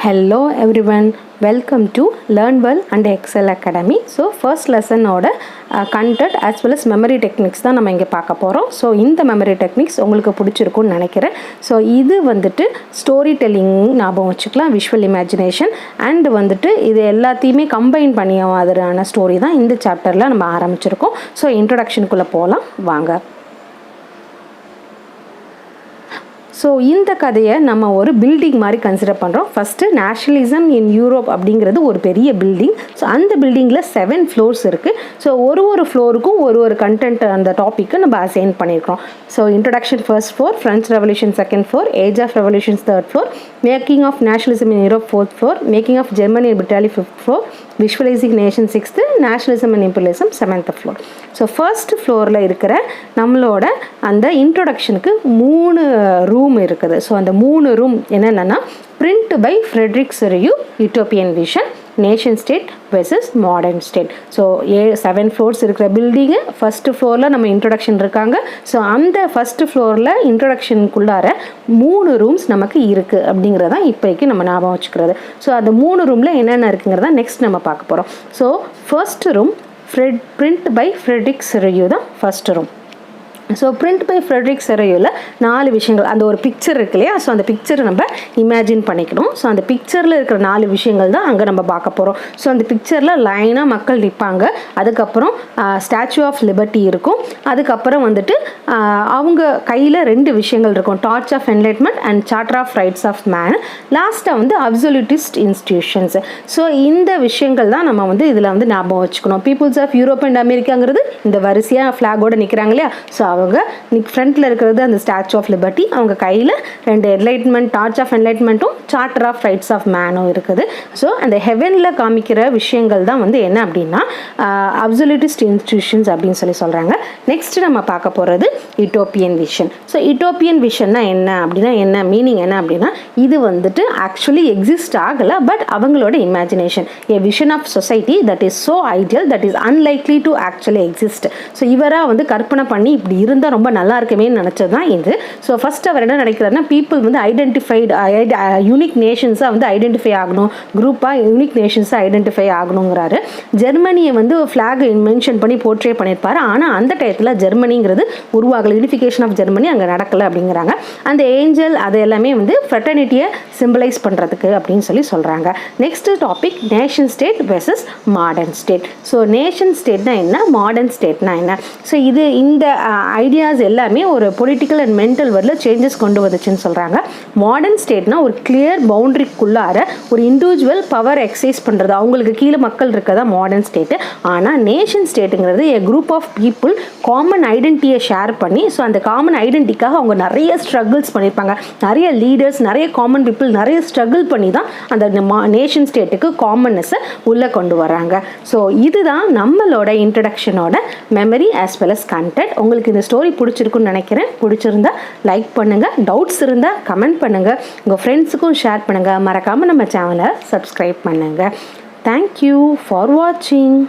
Hello everyone, welcome to Learn Well and Excel Academy. So first lesson oda content as well as memory techniques தான் நம்ம இங்க பார்க்க போறோம். So இந்த memory techniques உங்களுக்கு பிடிச்சிருக்கும்னு நினைக்கிறேன். So இது வந்துட்டு ஸ்டோரி டெல்லிங் ஞாபகம் வச்சுக்கலாம், விஷுவல் இமேஜினேஷன் அண்ட் வந்துட்டு இது எல்லாத்தையுமே கம்பைன் பண்ணிய மாதிரியான ஸ்டோரி தான் இந்த சாப்டர்ல நம்ம ஆரம்பிச்சிருக்கோம். So இன்ட்ரோடக்ஷனுக்குள்ள போலாம் வாங்க. ஸோ இந்த கதையை நம்ம ஒரு பில்டிங் மாதிரி கன்சிடர் பண்ணுறோம். ஃபஸ்ட்டு நேஷனலிசம் இன் யூரோப் அப்படிங்கிறது ஒரு பெரிய பில்டிங். ஸோ அந்த பில்டிங்கில் 7 ஃப்ளோர்ஸ் இருக்குது. ஸோ ஒரு ஃப்ளோருக்கும் ஒரு கண்டென்ட் அந்த டாப்பிக்கு நம்ம அசைன் பண்ணியிருக்கோம். So introduction first floor, French revolution second floor, age of revolutions third floor, making of nationalism in Europe fourth floor, making of Germany and Italy fifth floor, visualising nation sixth, nationalism and imperialism seventh floor. So first ஃப்ளோரில் இருக்கிற நம்மளோட அந்த இன்ட்ரொடக்ஷனுக்கு 3 room இருக்குது. So அந்த 3 room என்னென்னா print by Frederic Sorrieu, utopian vision, nation state versus modern state. So 7 floors இருக்கிற பில்டிங்கு first ஃப்ளோரில் நம்ம இன்ட்ரொடக்ஷன் இருக்காங்க. ஸோ அந்த ஃபஸ்ட்டு ஃப்ளோரில் இன்ட்ரொடக்ஷனுக்குள்ளார 3 ரூம்ஸ் நமக்கு இருக்குது அப்படிங்கிறதான் இப்போதைக்கு நம்ம ஞாபகம் வச்சுக்கிறது. ஸோ அந்த 3 ரூமில் என்னென்ன இருக்குங்கிறத நெக்ஸ்ட் நம்ம பார்க்க போகிறோம். So first room print by Frederic Sorrieu தான் first room. So print by Frederic செரியூவில் 4 விஷயங்கள், அந்த ஒரு பிக்சர் இருக்கு இல்லையா, ஸோ அந்த பிக்சரை நம்ம இமேஜின் பண்ணிக்கணும். ஸோ அந்த பிக்சரில் இருக்கிற 4 விஷயங்கள் தான் அங்கே நம்ம பார்க்க போகிறோம். ஸோ அந்த பிக்சரில் லைனாக மக்கள் நிற்பாங்க, அதுக்கப்புறம் ஸ்டாச்சு ஆஃப் லிபர்ட்டி இருக்கும், அதுக்கப்புறம் வந்துட்டு அவங்க கையில் 2 விஷயங்கள் இருக்கும், torch of enlightenment and charter of rights of man, லாஸ்ட்டாக வந்து அப்சல்யூட்டிஸ்ட் இன்ஸ்டிடியூஷன்ஸ். ஸோ இந்த விஷயங்கள் தான் நம்ம வந்து இதில் வந்து ஞாபகம் வச்சுக்கணும். பீப்புள்ஸ் ஆஃப் யூரோப் அண்ட் அமெரிக்காங்கிறது இந்த வரிசையாக ஃப்ளாகோடு நிற்கிறாங்க இல்லையா, ஸோ அவங்க ஃப்ரண்ட்டில் இருக்கிறது அந்த ஸ்டாச்சு ஆஃப் லிபர்ட்டி, அவங்க கையில் 2 என்லைட்மெண்ட், டார்ச் ஆஃப் என்லைட்மெண்ட்டும் சார்ட்டர் ஆஃப் ரைட்ஸ் ஆஃப் மேனும் இருக்குது. ஸோ அந்த ஹெவனில் காமிக்கிற விஷயங்கள் தான் வந்து என்ன அப்படின்னா அப்சல்யூட்டிஸ்ட் இன்ஸ்டிடியூஷன்ஸ் அப்படின்னு சொல்கிறாங்க. நெக்ஸ்ட் நம்ம பார்க்க போகிறது யூட்டோப்பியன் விஷன். ஸோ யூட்டோப்பியன் விஷன்னா என்ன அப்படின்னா, என்ன மீனிங் என்ன அப்படின்னா, இது வந்துட்டு ஆக்சுவலி எக்ஸிஸ்ட் ஆகலை, பட் அவங்களோட imagination, a vision of society that is so ideal that is unlikely to actually exist. So இவராக வந்து கற்பனை பண்ணி இப்படி இருந்தால் ரொம்ப நல்லா இருக்குமே நினச்சது தான் இது. ஸோ ஃபர்ஸ்ட் அவர் என்ன நினைக்கிறாருன்னா, பீப்புள் வந்து ஐடென்டிஃபைடு யூனிக் நேஷன்ஸாக வந்து ஐடென்டிஃபை ஆகணும், குரூப்பாக யூனிக் நேஷன்ஸாக ஐடென்டிஃபை ஆகணுங்கிறாரு. ஜெர்மனியை வந்து ஃப்ளாக் மென்ஷன் பண்ணி போர்ட்ரே பண்ணியிருப்பாரு. ஆனால் அந்த டயத்தில் ஜெர்மனிங்கிறது உருவாகலை, யூனிஃபிகேஷன் ஆஃப் ஜெர்மனி அங்கே நடக்கலை அப்படிங்கிறாங்க. அந்த ஏஞ்சல் அது எல்லாமே வந்து ஃப்ரெட்டர்னிட்டியை சிம்பிளைஸ் பண்ணுறதுக்கு அப்படின்னு சொல்கிறாங்க. Next topic nation state versus modern state. So nation ஸ்டேட்னா என்ன, மாடர்ன் ஸ்டேட்னா என்ன. ஸோ இந்த ஐடியாஸ் எல்லாமே ஒரு பொலிட்டிக்கல் அண்ட் மென்டல் வேர்ல்டில் சேஞ்சஸ் கொண்டு வந்துச்சுன்னு சொல்கிறாங்க. மாடர்ன் ஸ்டேட்னா ஒரு கிளியர் பவுண்டரிக்குள்ளார ஒரு இண்டிவிஜுவல் பவர் எக்ஸசைஸ் பண்ணுறது, அவங்களுக்கு கீழே மக்கள் இருக்கதா மாடர்ன் ஸ்டேட்டு. ஆனால் நேஷன் ஸ்டேட்டுங்கிறது a group of people common ஐடென்டிட்டியை ஷேர் பண்ணி, ஸோ அந்த காமன் ஐடென்டிட்டிக்காக அவங்க நிறைய ஸ்ட்ரகிள்ஸ் பண்ணியிருப்பாங்க, நிறைய லீடர்ஸ், நிறைய காமன் பீப்புள் நிறைய ஸ்ட்ரகிள் பண்ணி தான் அந்த நேஷன் ஸ்டேட்டுக்கு காமன்னஸை உள்ளே கொண்டு வராங்க. ஸோ இதுதான் நம்மளோட இன்ட்ரடக்ஷனோட memory as well as content. உங்களுக்கு இந்த ஸ்டோரி பிடிச்சிருக்குன்னு நினைக்கிறேன். பிடிச்சிருந்தா லைக் பண்ணுங்கள், டவுட்ஸ் இருந்தால் கமெண்ட் பண்ணுங்கள், உங்கள் ஃப்ரெண்ட்ஸுக்கும் ஷேர் பண்ணுங்கள், மறக்காமல் நம்ம சேனலை சப்ஸ்கிரைப் பண்ணுங்கள். தேங்க்யூ ஃபார் வாட்சிங்.